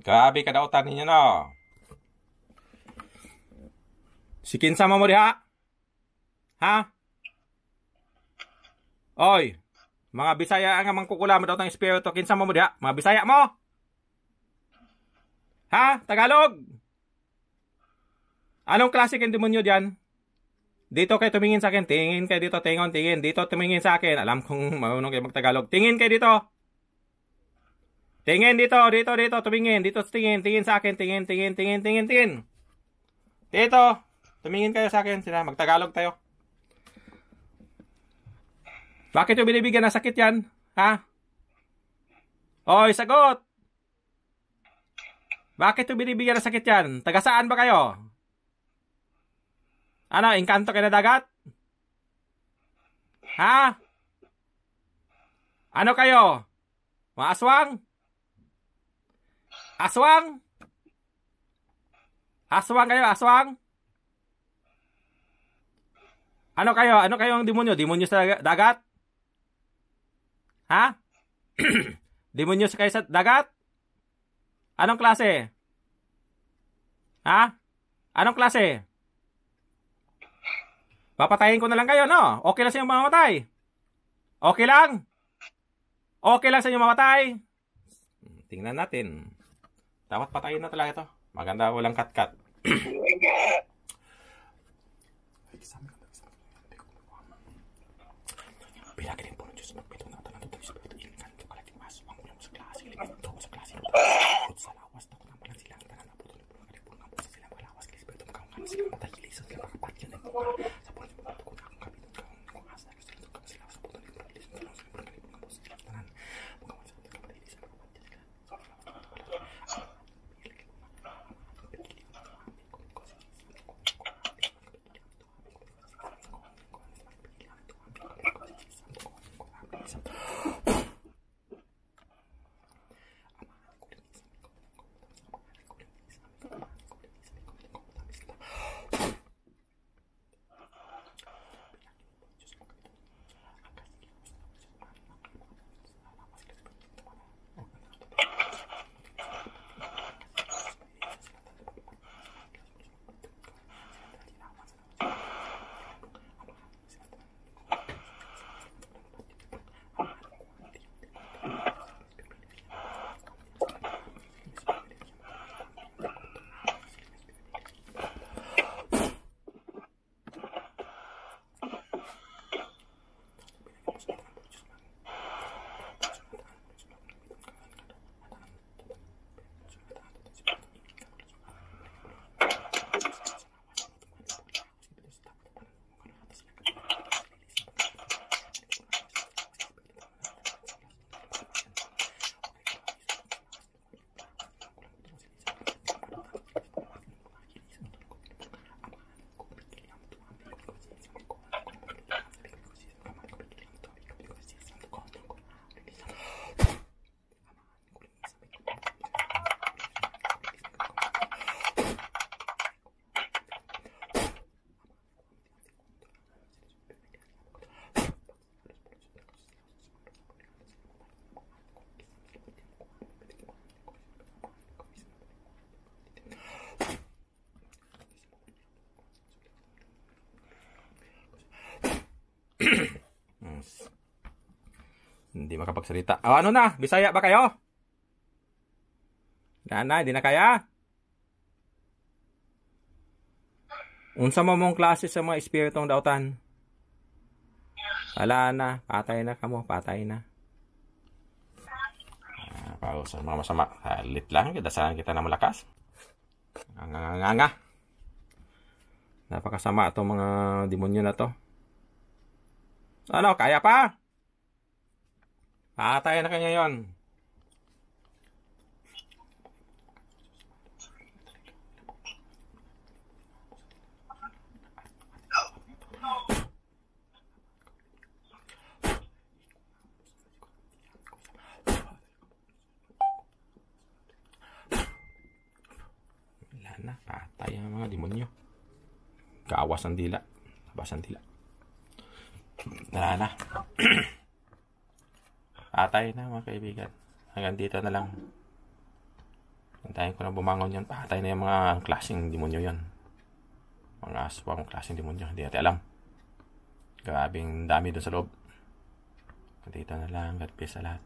Grabe kadautan ninyo no. Si kinsa mo diha? Ha? Oy, mga Bisaya nga mangkukulam daw tang espiritu, kinsa mo diha? Mga Bisaya mo? Ha? Tagalog? Anong klase ken demonyo diyan? Dito kayo tumingin sa akin. Tingin kayo dito. Tingin. Dito tumingin sa akin. Alam kong marunong kayo magtagalog. Tingin kayo dito. Tingin dito. Dito. Tumingin. Dito tingin. Tingin sa akin. Tingin. Dito. Tumingin kayo sa akin. Sila. Magtagalog tayo. Bakit yung binibigyan ng sakit yan? Ha? Oy, sagot. Bakit yung binibigyan ng sakit yan? Taga saan ba kayo? Ano, engkanto kayo na dagat? Ha? Ano kayo? Mga aswang? Aswang? Aswang kayo, aswang? Ano kayo? Ano kayo ang demonyo? Demonyo sa dagat? Ha? Demonyo kayo sa dagat? Anong klase? Ha? Anong klase? Papatayin ko na lang kayo, no? Okay lang sa inyo mamatay? Okay lang? Okay lang sa inyo mamatay? Tingnan natin. Dapat patayin na talaga ito. Maganda, walang cut-cut. Pilagin po ng Diyos. Magpito na ito ng Diyos. Ingan ko kalating maso. Ang ulam sa klase. Limito sa klase. Sa lawas. Ito naman lang silang tananaputo. Kalipun nga po sa silang malawas. Kilisberto magkaungan silang matahili. Sa silang makapatyan. Sa pulis mo ito. Kung akong kapitong kaungan. Kung asa. Sila sa puto. Sila sa puto. Kalipun nga po sa silang tanan. Magawan sa puto. Kapatili sa makapatyan sila. Hindi makapagsalita. Oh, ano na? Bisaya ba kayo? Hindi na kaya? Unsa mo mong klase sa mga espiritong dautan? Wala na. Patay na kamo. Patay na. Para sa mga masama. Halit lang. Dasalan kita na malakas. Nga. Napakasama itong mga demonyo na to. Ano? Kaya pa? Patay na kanya yon. Wala na. Patay ang mga demonyo. Kaawas ang dila. Labas ang dila. Wala na. Patay na mga kaibigan. Hanggang dito na lang. Hintayin ko na bumangon yan. Patay na yung mga klaseng demonyo yan. Mga aswang klaseng demonyo. Hindi natin alam. Grabing dami doon sa loob. Dito na lang. God bless sa lahat.